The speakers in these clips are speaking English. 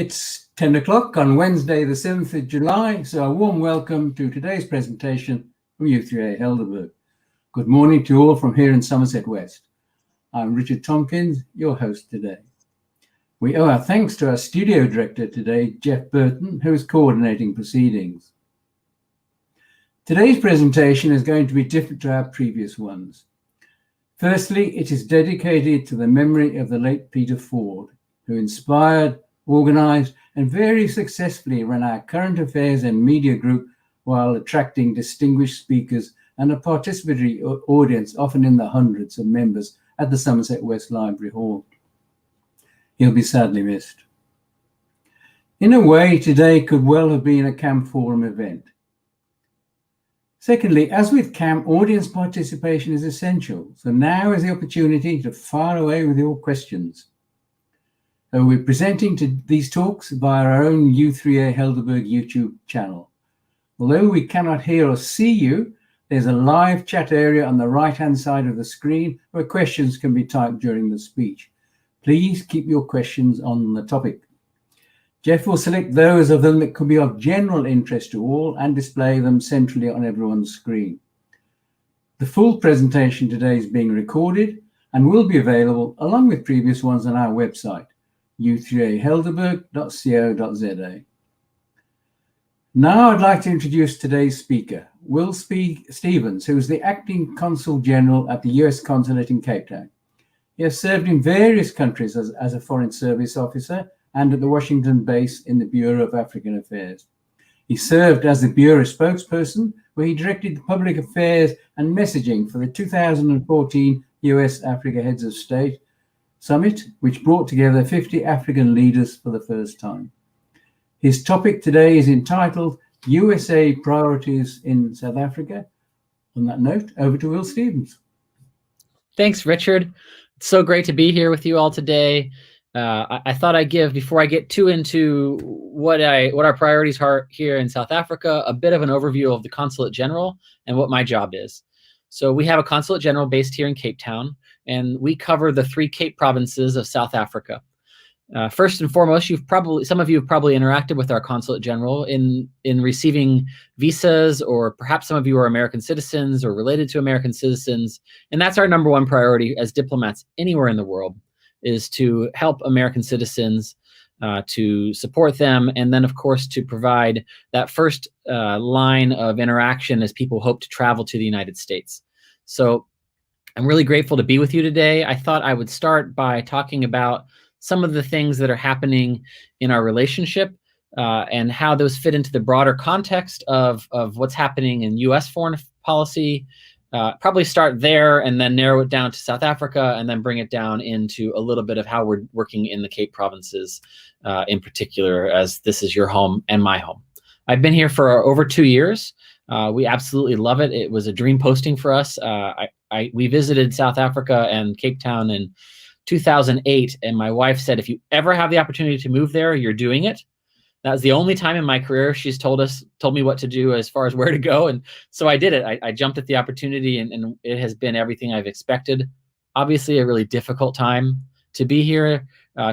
It's 10 o'clock on Wednesday, the 7th of July, so a warm welcome to today's presentation from U3A Helderberg. Good morning to all from here in Somerset West. I'm Richard Tompkins, your host today. We owe our thanks to our studio director today, Jeff Burton, who is coordinating proceedings. Today's presentation is going to be different to our previous ones. Firstly, it is dedicated to the memory of the late Peter Ford, who inspired, organized, and very successfully ran our current affairs and media group while attracting distinguished speakers and a participatory audience, often in the hundreds of members, at the Somerset West Library Hall. He'll be sadly missed. In a way, today could well have been a CAM Forum event. Secondly, as with CAM, audience participation is essential, so now is the opportunity to fire away with your questions. We're presenting these talks via our own U3A Helderberg YouTube channel. Although we cannot hear or see you, there's a live chat area on the right-hand side of the screen where questions can be typed during the speech. Please keep your questions on the topic. Jeff will select those of them that could be of general interest to all and display them centrally on everyone's screen. The full presentation today is being recorded and will be available along with previous ones on our website, u3ahelderberg.co.za. Now I'd like to introduce today's speaker, Will Stevens, who is the Acting Consul General at the U.S. Consulate in Cape Town. He has served in various countries as a Foreign Service officer and at the Washington base in the Bureau of African Affairs. He served as the Bureau spokesperson, where he directed the public affairs and messaging for the 2014 U.S.-Africa Heads of State Summit, which brought together 50 African leaders for the first time. His topic today is entitled USA Priorities in South Africa. On that note, over to Will Stevens. Thanks, Richard. It's so great to be here with you all today. I thought I'd give, before I get too into what our priorities are here in South Africa, a bit of an overview of the Consulate General and what my job is. So we have a Consulate General based here in Cape Town, and we cover the 3 Cape provinces of South Africa. First and foremost, some of you have probably interacted with our Consulate General in receiving visas, or perhaps some of you are American citizens or related to American citizens. And that's our #1 priority as diplomats anywhere in the world, is to help American citizens, to support them, and then, of course, to provide that first line of interaction as people hope to travel to the United States. So I'm really grateful to be with you today. I thought I would start by talking about some of the things that are happening in our relationship and how those fit into the broader context of what's happening in U.S. foreign policy. Probably start there and then narrow it down to South Africa, and then bring it down into a little bit of how we're working in the Cape provinces in particular, as this is your home and my home. I've been here for over 2 years. We absolutely love it. It was a dream posting for us. We visited South Africa and Cape Town in 2008, and my wife said, if you ever have the opportunity to move there, you're doing it. That was the only time in my career she's told me what to do as far as where to go. And so I did it. I jumped at the opportunity, and it has been everything I've expected. Obviously a really difficult time to be here,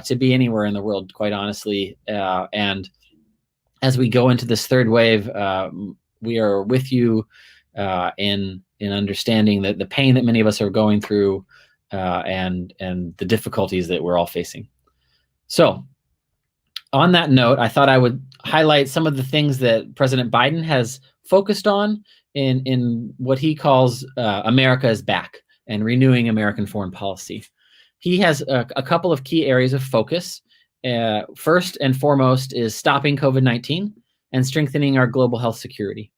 to be anywhere in the world, quite honestly. And as we go into this third wave, we are with you in understanding that the pain that many of us are going through, and the difficulties that we're all facing. So on that note, I thought I would highlight some of the things that President Biden has focused on in what he calls America is back and renewing American foreign policy. He has a couple of key areas of focus. First and foremost is stopping COVID-19 and strengthening our global health security.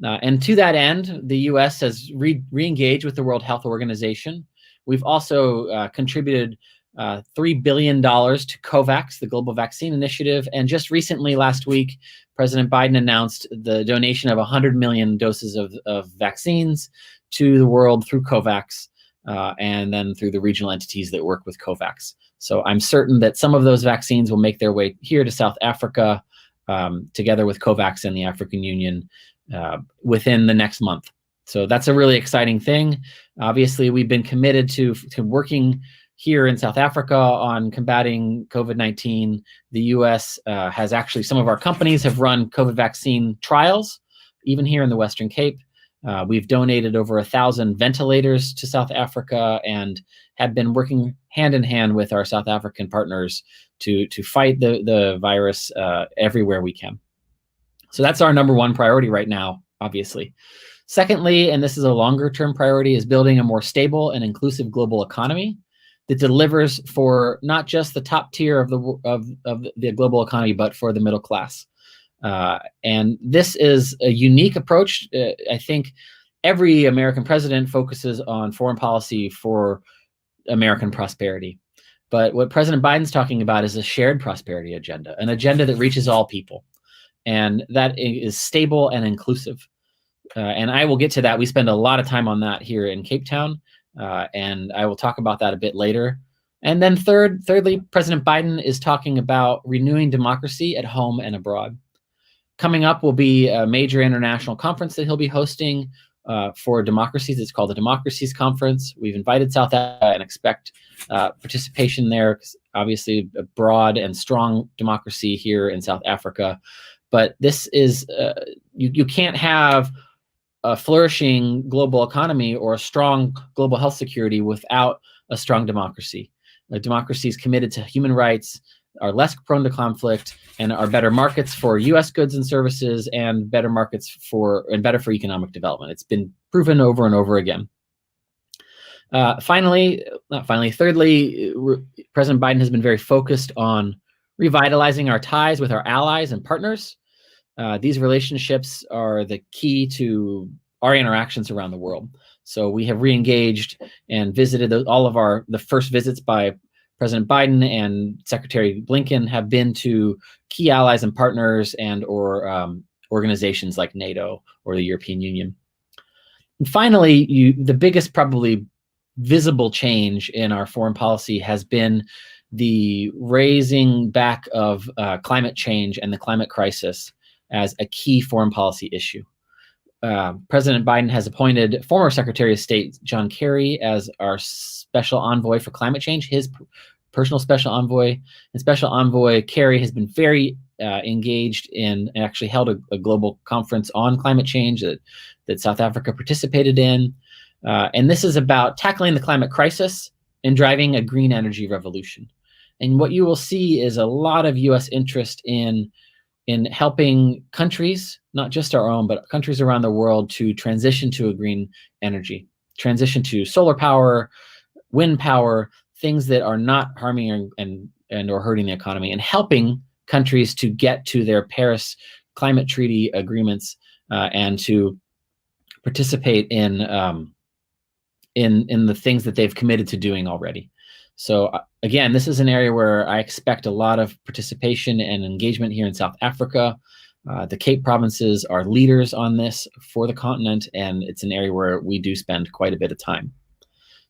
And to that end, the U.S. has re-engaged with the World Health Organization. We've also contributed $3 billion to COVAX, the Global Vaccine Initiative. And just recently, last week, President Biden announced the donation of 100 million doses of vaccines to the world through COVAX, and then through the regional entities that work with COVAX. So I'm certain that some of those vaccines will make their way here to South Africa, together with COVAX and the African Union, within the next month. So that's a really exciting thing. Obviously, we've been committed to working here in South Africa on combating COVID-19. The U.S. Has actually, some of our companies have run COVID vaccine trials, even here in the Western Cape. We've donated over 1,000 ventilators to South Africa and have been working hand in hand with our South African partners to fight the virus everywhere we can. So that's our number one priority right now, obviously. Secondly, and this is a longer term priority, is building a more stable and inclusive global economy that delivers for not just the top tier of the global economy, but for the middle class. And this is a unique approach. I think every American president focuses on foreign policy for American prosperity. But what President Biden's talking about is a shared prosperity agenda, an agenda that reaches all people, and that is stable and inclusive. And I will get to that. We spend a lot of time on that here in Cape Town, and I will talk about that a bit later. And then thirdly, President Biden is talking about renewing democracy at home and abroad. Coming up will be a major international conference that he'll be hosting for democracies. It's called the Democracies Conference. We've invited South Africa and expect participation there, 'cause obviously a broad and strong democracy here in South Africa. But this is, you can't have a flourishing global economy or a strong global health security without a strong democracy. A democracy is committed to human rights, are less prone to conflict, and are better markets for U.S. goods and services, and better markets for economic development. It's been proven over and over again. Thirdly, President Biden has been very focused on revitalizing our ties with our allies and partners. These relationships are the key to our interactions around the world. So we have re-engaged and visited all of the first visits by President Biden and Secretary Blinken have been to key allies and partners and or organizations like NATO or the European Union. And finally, the biggest probably visible change in our foreign policy has been the raising back of climate change and the climate crisis as a key foreign policy issue. President Biden has appointed former Secretary of State John Kerry as our special envoy for climate change, his personal special envoy. And Special Envoy Kerry has been very engaged in, and actually held a global conference on climate change that South Africa participated in. And this is about tackling the climate crisis and driving a green energy revolution. And what you will see is a lot of U.S. interest in helping countries, not just our own, but countries around the world, to transition to a green energy, transition to solar power, wind power, things that are not harming and or hurting the economy, and helping countries to get to their Paris Climate Treaty agreements and to participate in the things that they've committed to doing already. So again, this is an area where I expect a lot of participation and engagement here in South Africa. The Cape provinces are leaders on this for the continent, and it's an area where we do spend quite a bit of time.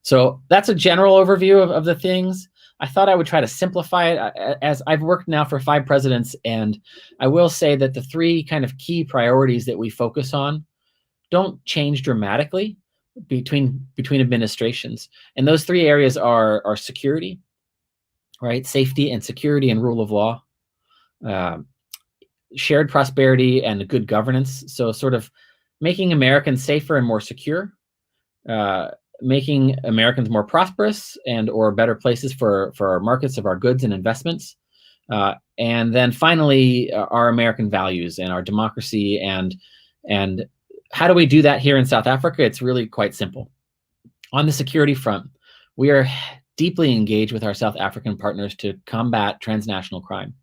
So that's a general overview of the things. I thought I would try to simplify it, as I've worked now for 5 presidents, and I will say that the 3 kind of key priorities that we focus on don't change dramatically between administrations. And those 3 areas are security, right? Safety and security and rule of law, shared prosperity and good governance. So sort of making Americans safer and more secure, making Americans more prosperous and or better places for our markets of our goods and investments. And then finally, our American values and our democracy. And how do we do that here in South Africa? It's really quite simple. On the security front, we are deeply engaged with our South African partners to combat transnational crime.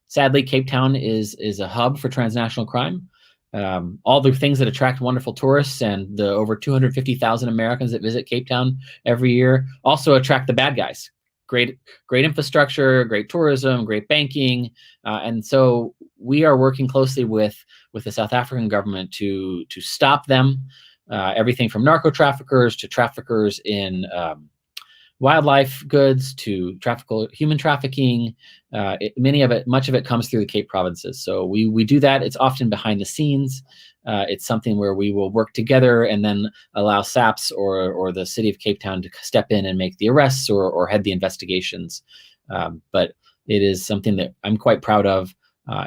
Sadly, Cape Town is a hub for transnational crime. All the things that attract wonderful tourists and the over 250,000 Americans that visit Cape Town every year also attract the bad guys. Great infrastructure, great tourism, great banking. And so we are working closely with the South African government to stop them, everything from narco traffickers to traffickers in wildlife goods to human trafficking. Much of it comes through the Cape provinces. So we do that. It's often behind the scenes. It's something where we will work together and then allow SAPS or the city of Cape Town to step in and make the arrests or head the investigations. But it is something that I'm quite proud of.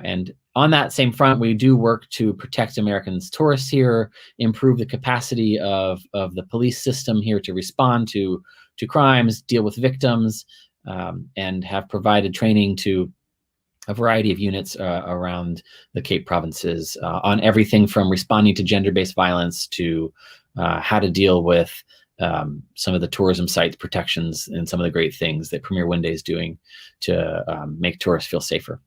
And on that same front, we do work to protect Americans tourists here, improve the capacity of the police system here to respond to crimes, deal with victims, and have provided training to a variety of units around the Cape provinces on everything from responding to gender-based violence to how to deal with some of the tourism sites protections and some of the great things that Premier Winde is doing to make tourists feel safer.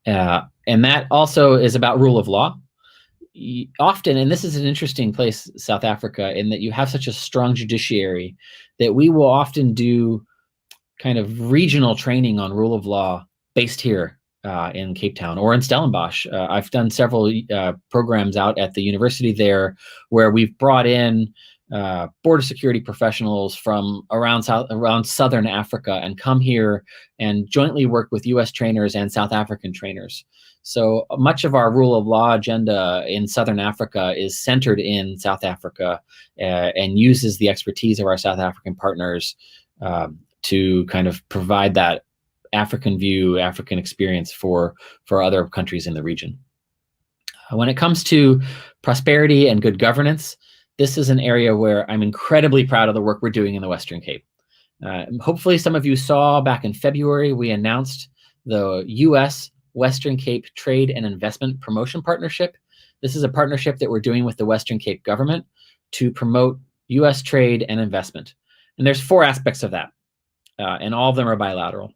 And that also is about rule of law. Often, and this is an interesting place, South Africa, in that you have such a strong judiciary that we will often do kind of regional training on rule of law based here in Cape Town or in Stellenbosch. I've done several programs out at the university there where we've brought in border security professionals from around Southern Africa and come here and jointly work with U.S. trainers and South African trainers. So much of our rule of law agenda in Southern Africa is centered in South Africa and uses the expertise of our South African partners to kind of provide that African view, African experience for other countries in the region. When it comes to prosperity and good governance, this is an area where I'm incredibly proud of the work we're doing in the Western Cape. Hopefully some of you saw back in February, we announced the U.S. Western Cape Trade and Investment Promotion Partnership. This is a partnership that we're doing with the Western Cape government to promote U.S. trade and investment. And there's 4 aspects of that, and all of them are bilateral.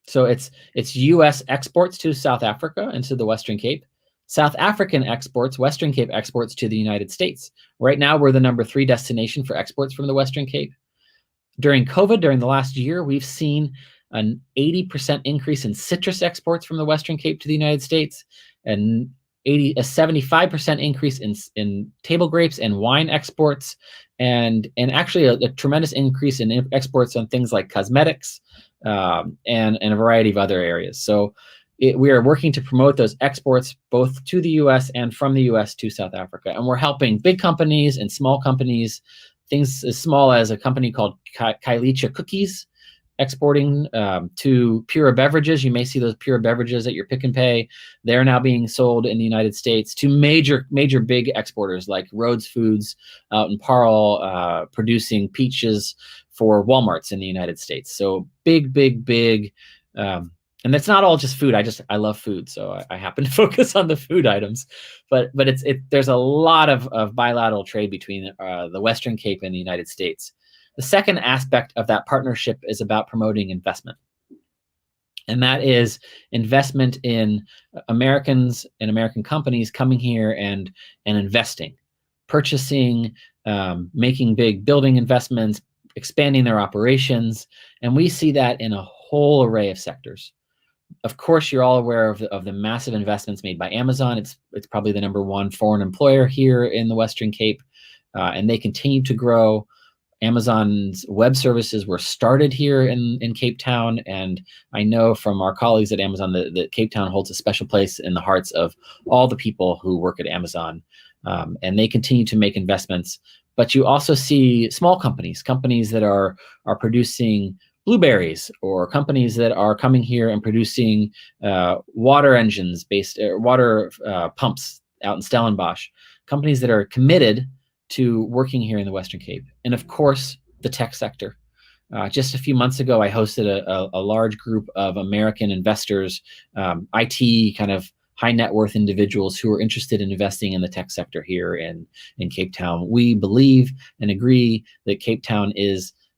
So it's U.S. exports to South Africa and to the Western Cape, South African exports, Western Cape exports to the United States. Right now, we're the #3 destination for exports from the Western Cape. During COVID, during the last year, we've seen an 80% increase in citrus exports from the Western Cape to the United States, and a 75% increase in table grapes and wine exports, and actually a tremendous increase in exports on things like cosmetics and a variety of other areas. So we are working to promote those exports both to the U.S. and from the U.S. to South Africa. And we're helping big companies and small companies, things as small as a company called Kailicha Cookies, exporting to Pura Beverages. You may see those Pura Beverages at your Pick and Pay. They're now being sold in the United States to major big exporters like Rhodes Foods out in Parle, producing peaches for Walmarts in the United States. So big. And it's not all just food. I love food, so I happen to focus on the food items. But there's a lot of bilateral trade between the Western Cape and the United States. The second aspect of that partnership is about promoting investment. And that is investment in Americans and American companies coming here and investing, purchasing, making big building investments, expanding their operations. And we see that in a whole array of sectors. Of course, you're all aware of the massive investments made by Amazon. It's probably the #1 foreign employer here in the Western Cape, and they continue to grow. Amazon's web services were started here in Cape Town, and I know from our colleagues at Amazon that Cape Town holds a special place in the hearts of all the people who work at Amazon, and they continue to make investments. But you also see small companies that are producing blueberries, or companies that are coming here and producing water engines water pumps out in Stellenbosch, companies that are committed to working here in the Western Cape. And of course, the tech sector. Just a few months ago, I hosted a large group of American investors, IT kind of high net worth individuals who are interested in investing in the tech sector here in Cape Town. We believe and agree that Cape Town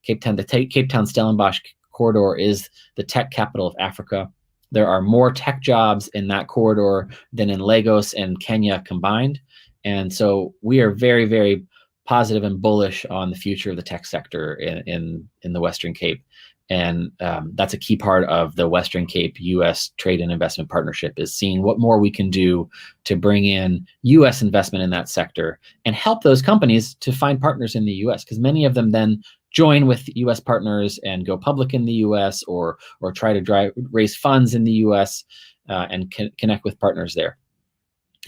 Cape Town Stellenbosch corridor is the tech capital of Africa. There are more tech jobs in that corridor than in Lagos and Kenya combined. And so we are very, very positive and bullish on the future of the tech sector in the Western Cape. And that's a key part of the Western Cape U.S. Trade and Investment Partnership, is seeing what more we can do to bring in U.S. investment in that sector and help those companies to find partners in the U.S., because many of them then join with U.S. partners and go public in the U.S. or try to raise funds in the U.S. And connect with partners there.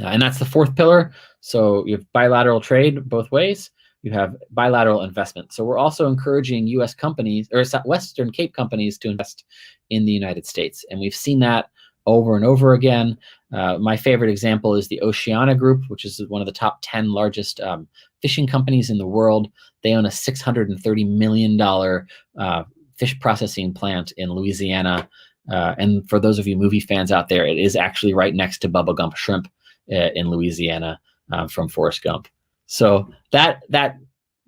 And that's the fourth pillar. So you have bilateral trade both ways. You have bilateral investment. So we're also encouraging U.S. companies or Western Cape companies to invest in the United States. And we've seen that over and over again. My favorite example is the Oceana Group, which is one of the top 10 largest fishing companies in the world. They own a $630 million fish processing plant in Louisiana. And for those of you movie fans out there, it is actually right next to Bubba Gump Shrimp in Louisiana from Forrest Gump. So that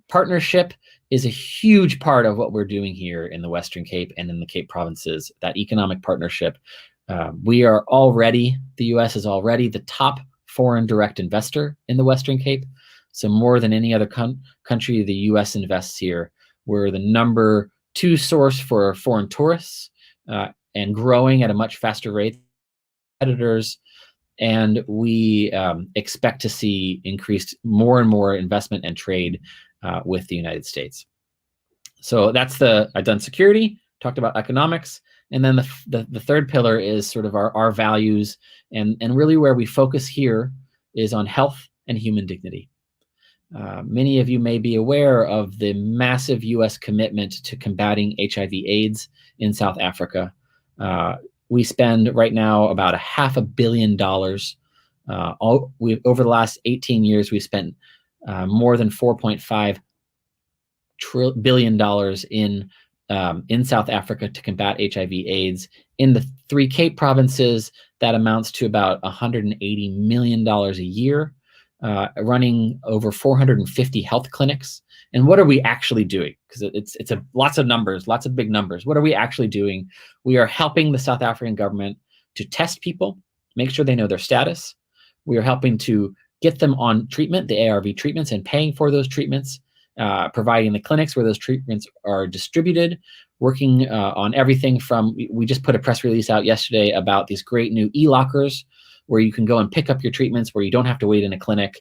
partnership is a huge part of what we're doing here in the Western Cape and in the Cape provinces, that economic partnership. We are already, the U.S. is already the top foreign direct investor in the Western Cape. So more than any other country, the U.S. invests here. We're the number 2 source for foreign tourists and growing at a much faster rate than competitors. And we expect to see increased more and more investment and trade with the United States. So that's I've done security, talked about economics, and then the third pillar is sort of our values, and really where we focus here is on health and human dignity. Many of you may be aware of the massive U.S. commitment to combating HIV/AIDS in South Africa. We spend right now about $500 million. Over the last 18 years, we've spent more than $4.5 billion in South Africa to combat HIV/AIDS. In the 3 Cape provinces, that amounts to about $180 million a year, running over 450 health clinics. And what are we actually doing? Because it's lots of numbers, lots of big numbers. What are we actually doing? We are helping the South African government to test people, make sure they know their status. We are helping to get them on treatment, the ARV treatments, and paying for those treatments, providing the clinics where those treatments are distributed, working on everything from, we just put a press release out yesterday about these great new e-lockers where you can go and pick up your treatments, where you don't have to wait in a clinic.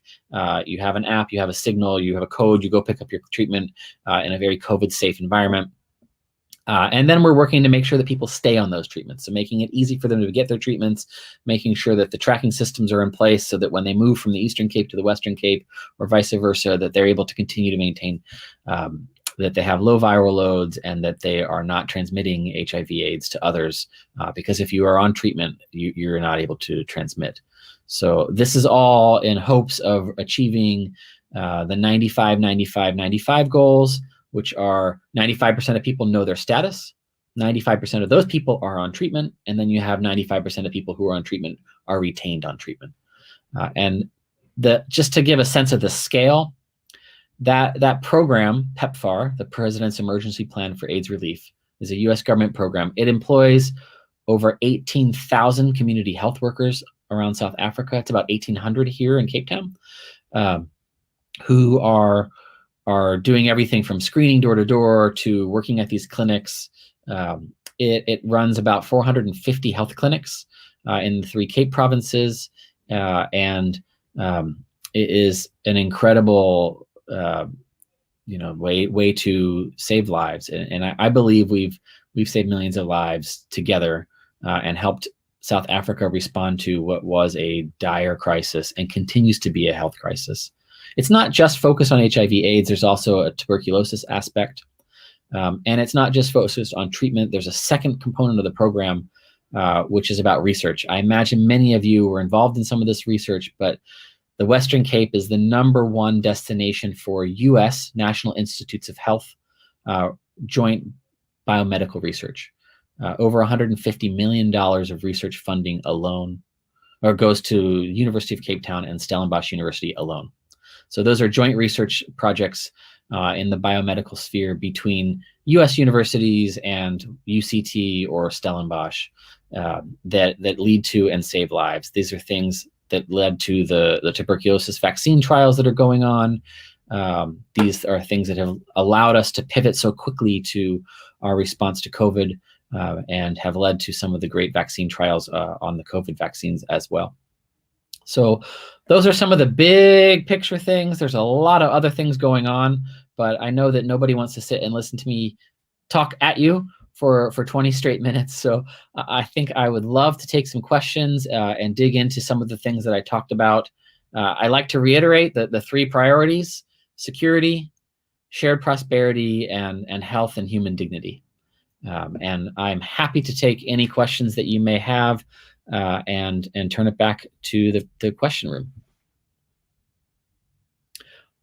You have an app, you have a signal, you have a code, you go pick up your treatment in a very COVID-safe environment. And then we're working to make sure that people stay on those treatments. So making it easy for them to get their treatments, making sure that the tracking systems are in place so that when they move from the Eastern Cape to the Western Cape or vice versa, that they're able to continue to maintain that they have low viral loads and that they are not transmitting HIV/AIDS to others, because if you are on treatment, you're not able to transmit. So this is all in hopes of achieving the 95-95-95 goals, which are 95% of people know their status, 95% of those people are on treatment, and then you have 95% of people who are on treatment are retained on treatment. And just to give a sense of the scale, that program, PEPFAR, the President's Emergency Plan for AIDS Relief, is a U.S. government program. It employs over 18,000 community health workers around South Africa. It's about 1,800 here in Cape Town, who are doing everything from screening door to door to working at these clinics. It runs about 450 health clinics in the 3 Cape provinces, and it is an incredible way to save lives. And I believe we've saved millions of lives together and helped South Africa respond to what was a dire crisis and continues to be a health crisis. It's not just focused on HIV/AIDS. There's also a tuberculosis aspect. And it's not just focused on treatment. There's a second component of the program, which is about research. I imagine many of you were involved in some of this research, but the Western Cape is the #1 destination for U.S. National Institutes of Health joint biomedical research. Over $150 million of research funding alone, or goes to University of Cape Town and Stellenbosch University alone. So those are joint research projects in the biomedical sphere between U.S. universities and UCT or Stellenbosch that lead to and save lives. These are things that led to the tuberculosis vaccine trials that are going on. These are things that have allowed us to pivot so quickly to our response to COVID and have led to some of the great vaccine trials on the COVID vaccines as well. So those are some of the big picture things. There's a lot of other things going on, but I know that nobody wants to sit and listen to me talk at you for 20 straight minutes. So I think I would love to take some questions and dig into some of the things that I talked about. I like to reiterate the three priorities: security, shared prosperity, and health and human dignity. And I'm happy to take any questions that you may have and turn it back to the question room.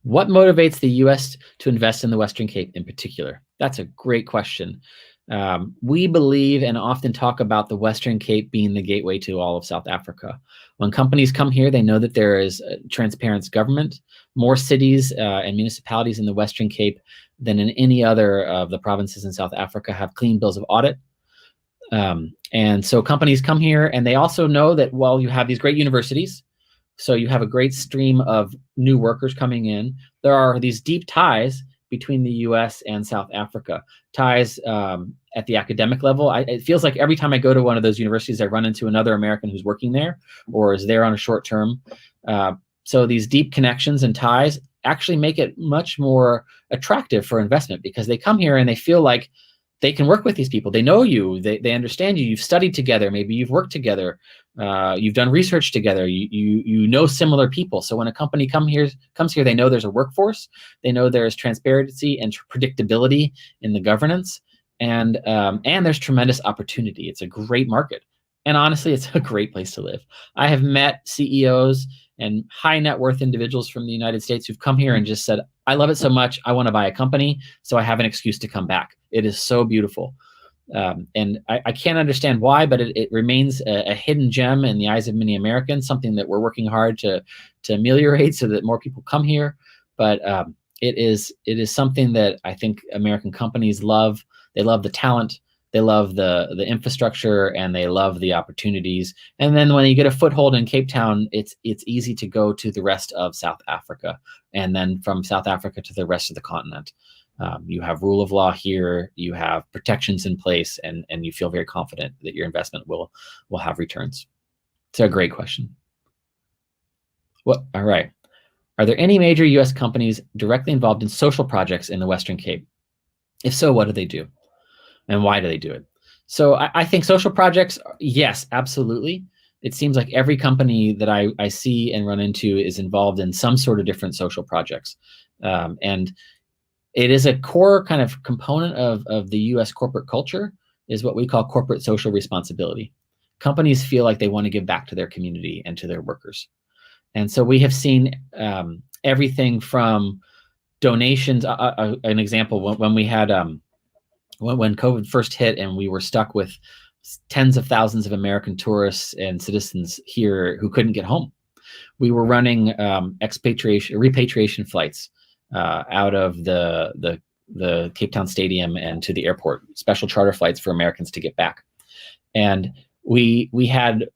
What motivates the U.S. to invest in the Western Cape in particular? That's a great question. We believe and often talk about the Western Cape being the gateway to all of South Africa. When companies come here, they know that there is a transparent government, more cities and municipalities in the Western Cape than in any other of the provinces in South Africa have clean bills of audit. And so companies come here, and they also know that while you have these great universities, so you have a great stream of new workers coming in, there are these deep ties between the US and South Africa. Ties at the academic level. It feels like every time I go to one of those universities, I run into another American who's working there or is there on a short term. So these deep connections and ties actually make it much more attractive for investment, because they come here and they feel like they can work with these people. They know you, they understand you, you've studied together, maybe you've worked together, you've done research together, you know similar people. So when a company comes here, they know there's a workforce, they know there's transparency and predictability in the governance, and there's tremendous opportunity. It's a great market. And honestly, it's a great place to live. I have met CEOs and high net worth individuals from the United States who've come here and just said, I love it so much, I want to buy a company, so I have an excuse to come back. It is so beautiful. And I can't understand why, but it remains a hidden gem in the eyes of many Americans, something that we're working hard to ameliorate so that more people come here. But it is something that I think American companies love. They love the talent, they love the infrastructure, and they love the opportunities. And then when you get a foothold in Cape Town, it's easy to go to the rest of South Africa, and then from South Africa to the rest of the continent. You have rule of law here, you have protections in place, and you feel very confident that your investment will have returns. It's a great question. All right. Are there any major US companies directly involved in social projects in the Western Cape? If so, what do they do? And why do they do it? So I think social projects, yes, absolutely. It seems like every company that I see and run into is involved in some sort of different social projects. And it is a core kind of component of the US corporate culture, is what we call corporate social responsibility. Companies feel like they want to give back to their community and to their workers. And so we have seen everything from donations. An example, when we had when COVID first hit and we were stuck with tens of thousands of American tourists and citizens here who couldn't get home, we were running repatriation flights out of the Cape Town Stadium and to the airport, special charter flights for Americans to get back. And we had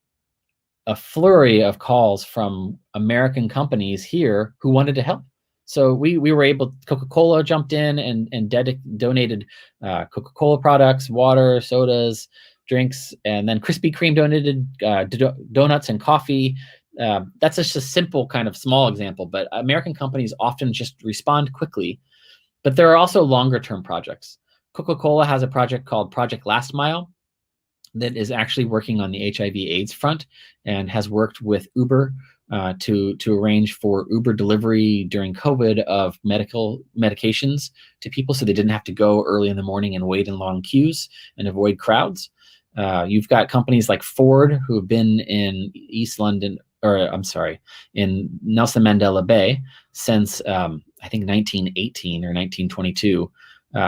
a flurry of calls from American companies here who wanted to help. So we were able, Coca-Cola jumped in and donated Coca-Cola products, water, sodas, drinks, and then Krispy Kreme donated donuts and coffee. That's just a simple kind of small example, but American companies often just respond quickly. But there are also longer term projects. Coca-Cola has a project called Project Last Mile that is actually working on the HIV/AIDS front and has worked with Uber to arrange for Uber delivery during COVID of medical medications to people, so they didn't have to go early in the morning and wait in long queues and avoid crowds. You've got companies like Ford, who have been in East London, in Nelson Mandela Bay since I think 1918 or 1922,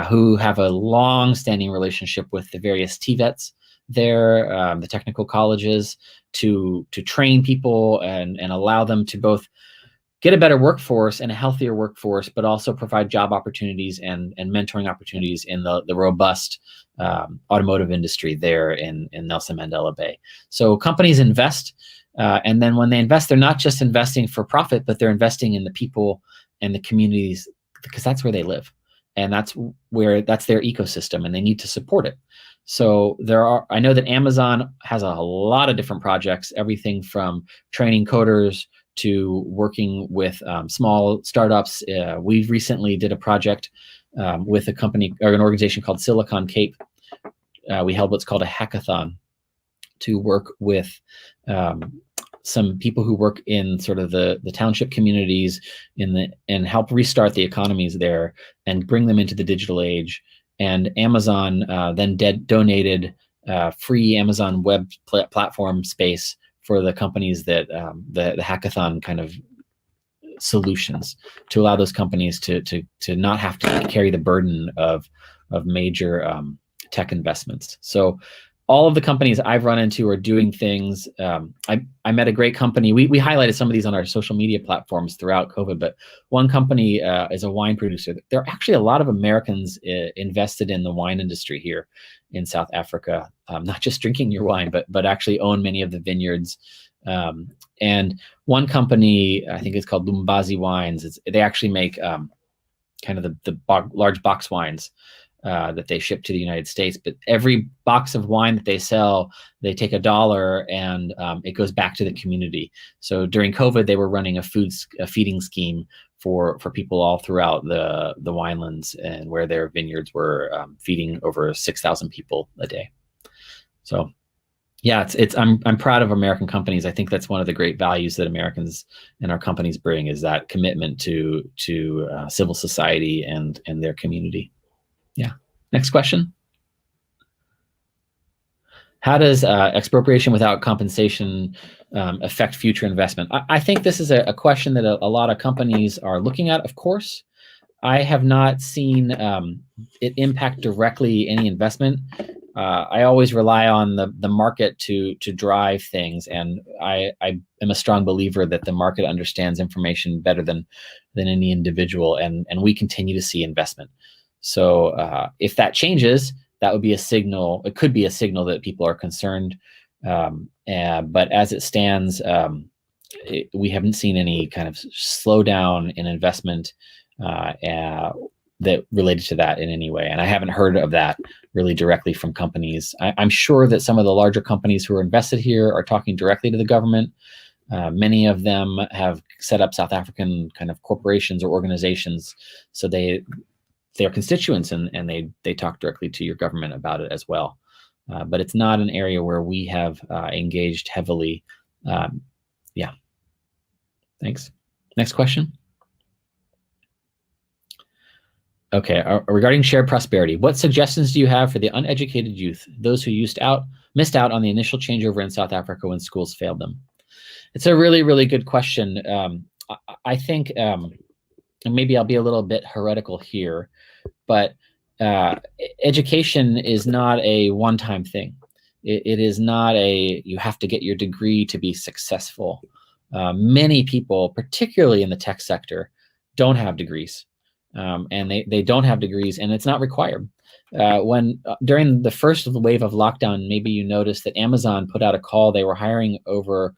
who have a long-standing relationship with the various TVETs there, the technical colleges, to train people and allow them to both get a better workforce and a healthier workforce, but also provide job opportunities and mentoring opportunities in the robust automotive industry there in Nelson Mandela Bay. So companies invest, and then when they invest, they're not just investing for profit, but they're investing in the people and the communities, because that's where they live. And that's their ecosystem, and they need to support it. So I know that Amazon has a lot of different projects, everything from training coders to working with small startups. We recently did a project with a company or an organization called Silicon Cape. We held what's called a hackathon to work with some people who work in sort of the township communities and help restart the economies there and bring them into the digital age. And Amazon then donated free Amazon web platform space for the companies that the hackathon kind of solutions to allow those companies to not have to carry the burden of major tech investments. So all of the companies I've run into are doing things. I met a great company. We highlighted some of these on our social media platforms throughout COVID, but one company is a wine producer. There are actually a lot of Americans invested in the wine industry here in South Africa, not just drinking your wine, but actually own many of the vineyards. And one company, I think it's called Lumbazi Wines, they actually make kind of the large box wines that they ship to the United States. But every box of wine that they sell, they take $1 and it goes back to the community. So during COVID, they were running a feeding scheme for people all throughout the winelands and where their vineyards were feeding over 6,000 people a day. So yeah, I'm proud of American companies. I think that's one of the great values that Americans and our companies bring, is that commitment to civil society and their community. Yeah. Next question. How does expropriation without compensation affect future investment? I think this is a question that a lot of companies are looking at, of course. I have not seen it impact directly any investment. I always rely on the market to drive things, and I am a strong believer that the market understands information better than any individual, and we continue to see investment. So if that changes, that would be a signal. It could be a signal that people are concerned. But as it stands, we haven't seen any kind of slowdown in investment that related to that in any way. And I haven't heard of that really directly from companies. I'm sure that some of the larger companies who are invested here are talking directly to the government. Many of them have set up South African kind of corporations or organizations, so they're constituents and they talk directly to your government about it as well. But it's not an area where we have engaged heavily. Yeah. Thanks. Next question. Okay, regarding shared prosperity, what suggestions do you have for the uneducated youth, those who missed out on the initial changeover in South Africa when schools failed them? It's a really, really good question. I think, and maybe I'll be a little bit heretical here, but education is not a one-time thing. It is not you have to get your degree to be successful. Many people, particularly in the tech sector, don't have degrees. And they don't have degrees, and it's not required. During the first wave of lockdown, maybe you noticed that Amazon put out a call. They were hiring over,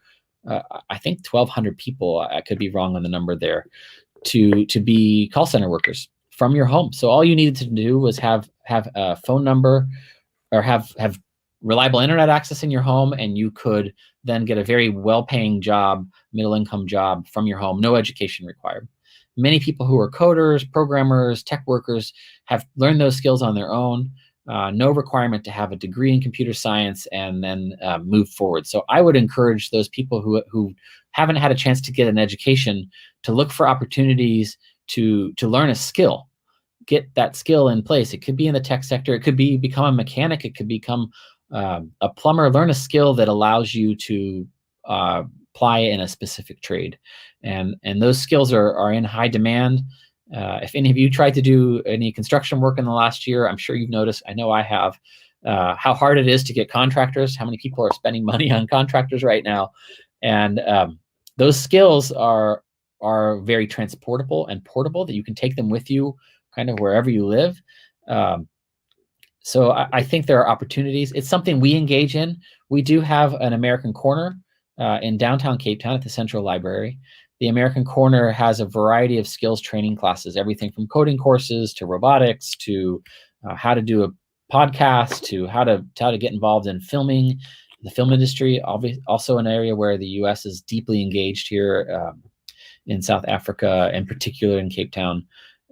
I think, 1,200 people. I could be wrong on the number there, to be call center workers from your home. So all you needed to do was have a phone number or have reliable internet access in your home, and you could then get a very well-paying job, middle-income job from your home, no education required. Many people who are coders, programmers, tech workers have learned those skills on their own, no requirement to have a degree in computer science, and then move forward. So I would encourage those people who haven't had a chance to get an education to look for opportunities to learn a skill, get that skill in place. It could be in the tech sector. It could be become a mechanic. It could become a plumber. Learn a skill that allows you to apply in a specific trade. And those skills are in high demand. If any of you tried to do any construction work in the last year, I'm sure you've noticed, I know I have, how hard it is to get contractors, how many people are spending money on contractors right now. And those skills are very transportable and portable, that you can take them with you kind of wherever you live. So I think there are opportunities. It's something we engage in. We do have an American Corner in downtown Cape Town at the Central Library. The American Corner has a variety of skills training classes, everything from coding courses to robotics to how to do podcasts to how to get involved in filming, the film industry. Also an area where the U.S. is deeply engaged here in South Africa, in particular in Cape Town.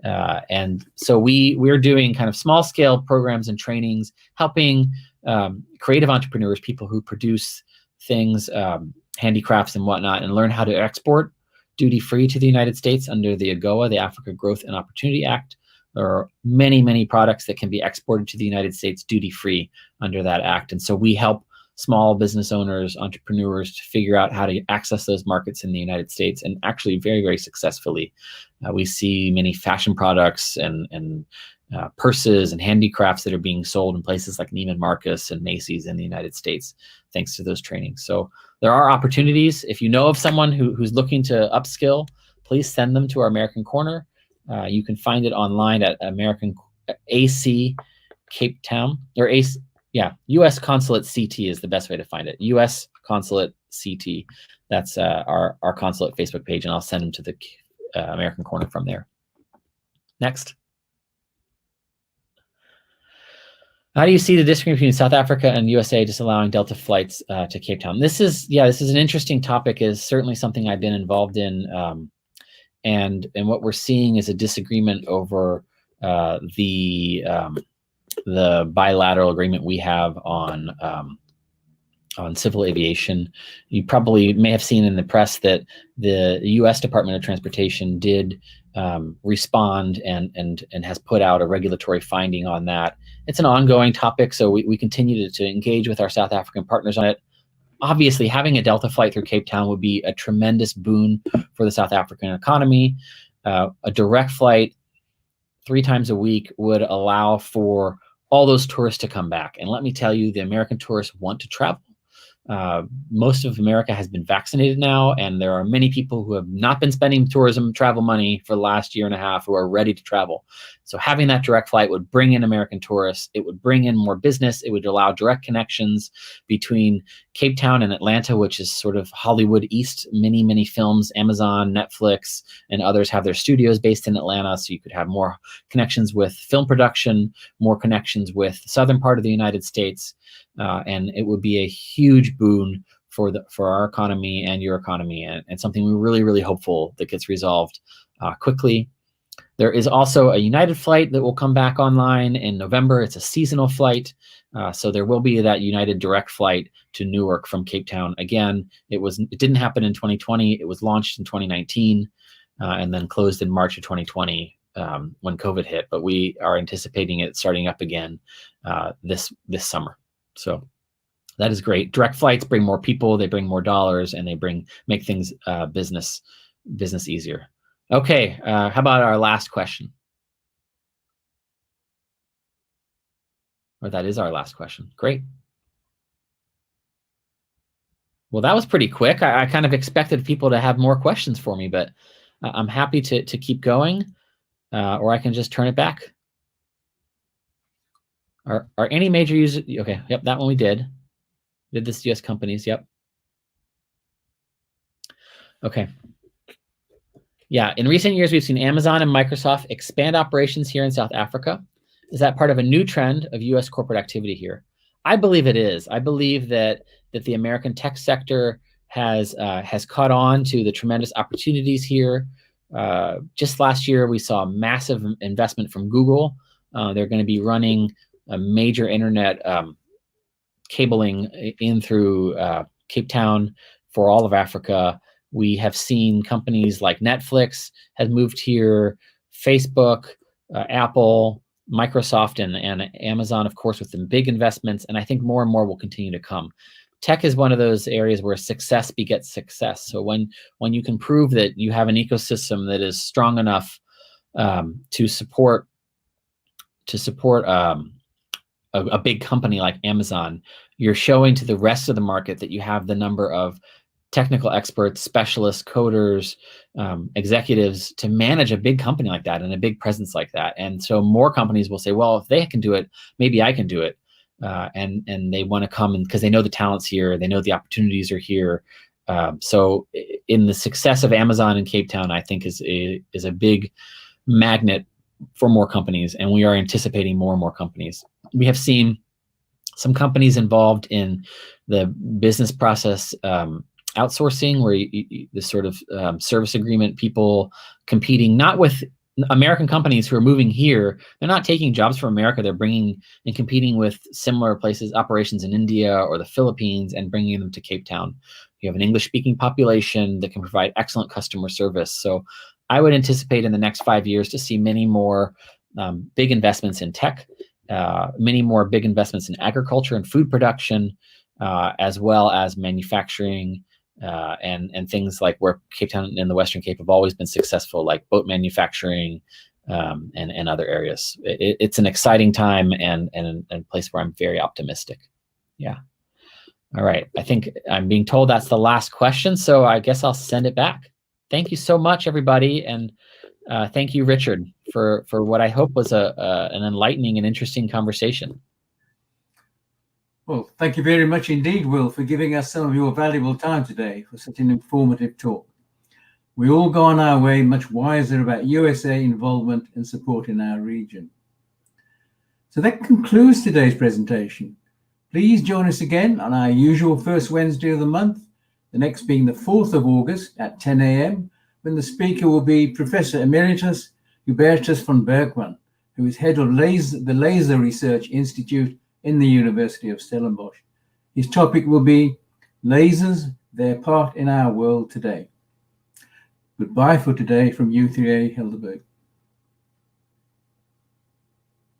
And so we're doing kind of small scale programs and trainings, helping creative entrepreneurs, people who produce things, handicrafts and whatnot, and learn how to export duty-free to the United States under the AGOA, the Africa Growth and Opportunity Act. There are many, many products that can be exported to the United States duty-free under that act. And so we help small business owners, entrepreneurs to figure out how to access those markets in the United States, and actually very, very successfully. We see many fashion products and purses and handicrafts that are being sold in places like Neiman Marcus and Macy's in the United States, thanks to those trainings. So there are opportunities. If you know of someone who's looking to upskill, please send them to our American Corner. You can find it online at American AC Cape Town, or AC, yeah, U.S. Consulate CT is the best way to find it. U.S. Consulate CT. That's our consulate Facebook page, and I'll send them to the American Corner from there. Next. How do you see the disagreement between South Africa and USA disallowing Delta flights to Cape Town? This is an interesting topic. Is certainly something I've been involved in, and what we're seeing is a disagreement over the bilateral agreement we have on civil aviation. You probably may have seen in the press that the U.S. Department of Transportation did respond and has put out a regulatory finding on that. It's an ongoing topic, so we continue to engage with our South African partners on it. Obviously, having a Delta flight through Cape Town would be a tremendous boon for the South African economy. A direct flight 3 times a week would allow for all those tourists to come back. And let me tell you, the American tourists want to travel. Most of America has been vaccinated now, and there are many people who have not been spending tourism travel money for the last year and a half who are ready to travel. So having that direct flight would bring in American tourists. It would bring in more business. It would allow direct connections between Cape Town and Atlanta, which is sort of Hollywood East. Many, many films, Amazon, Netflix, and others have their studios based in Atlanta. So you could have more connections with film production, more connections with the southern part of the United States. And it would be a huge boon for our economy and your economy, and something we're really, really hopeful that gets resolved quickly. There is also a United flight that will come back online in November. It's a seasonal flight, so there will be that United direct flight to Newark from Cape Town. Again, it didn't happen in 2020. It was launched in 2019 and then closed in March of 2020 when COVID hit. But we are anticipating it starting up again this summer. So that is great. Direct flights bring more people, they bring more dollars, and they make things business easier. Okay, how about our last question? Or that is our last question. Great. Well, that was pretty quick. I kind of expected people to have more questions for me, but I'm happy to keep going, or I can just turn it back. Are any major users? Okay, yep, that one we did. Did this U.S. companies? Yep. Okay. Yeah, in recent years, we've seen Amazon and Microsoft expand operations here in South Africa. Is that part of a new trend of U.S. corporate activity here? I believe it is. I believe that the American tech sector has caught on to the tremendous opportunities here. Just last year, we saw massive investment from Google. They're going to be running a major internet cabling in through Cape Town for all of Africa. We have seen companies like Netflix has moved here, Facebook, Apple, Microsoft, and Amazon, of course, with the big investments. And I think more and more will continue to come. Tech is one of those areas where success begets success. So when you can prove that you have an ecosystem that is strong enough to support a big company like Amazon, you're showing to the rest of the market that you have the number of technical experts, specialists, coders, executives to manage a big company like that and a big presence like that. And so more companies will say, well, if they can do it, maybe I can do it. And they want to come because they know the talent's here, they know the opportunities are here. So in the success of Amazon in Cape Town, I think is a big magnet for more companies, and we are anticipating more and more companies We have seen some companies involved in the business process outsourcing, where this sort of service agreement, people competing not with American companies who are moving here. They're not taking jobs from America. They're bringing and competing with similar places, operations in India or the Philippines, and bringing them to Cape Town. You have an English-speaking population that can provide excellent customer service. So I would anticipate in the next 5 years to see many more big investments in tech, many more big investments in agriculture and food production, as well as manufacturing, and things like where Cape Town and the Western Cape have always been successful, like boat manufacturing, and other areas. It's an exciting time and a place where I'm very optimistic. Yeah. All right. I think I'm being told that's the last question, so I guess I'll send it back. Thank you so much, everybody, and thank you, Richard, for what I hope was an enlightening and interesting conversation. Well, thank you very much indeed, Will, for giving us some of your valuable time today for such an informative talk. We all go on our way much wiser about USA involvement and support in our region. So that concludes today's presentation. Please join us again on our usual first Wednesday of the month, the next being the 4th of August at 10 a.m., when the speaker will be Professor Emeritus Hubertus von Bergmann, who is head of the Laser Research Institute in the University of Stellenbosch. His topic will be Lasers, Their Part in Our World Today. Goodbye for today from U3A Helderberg.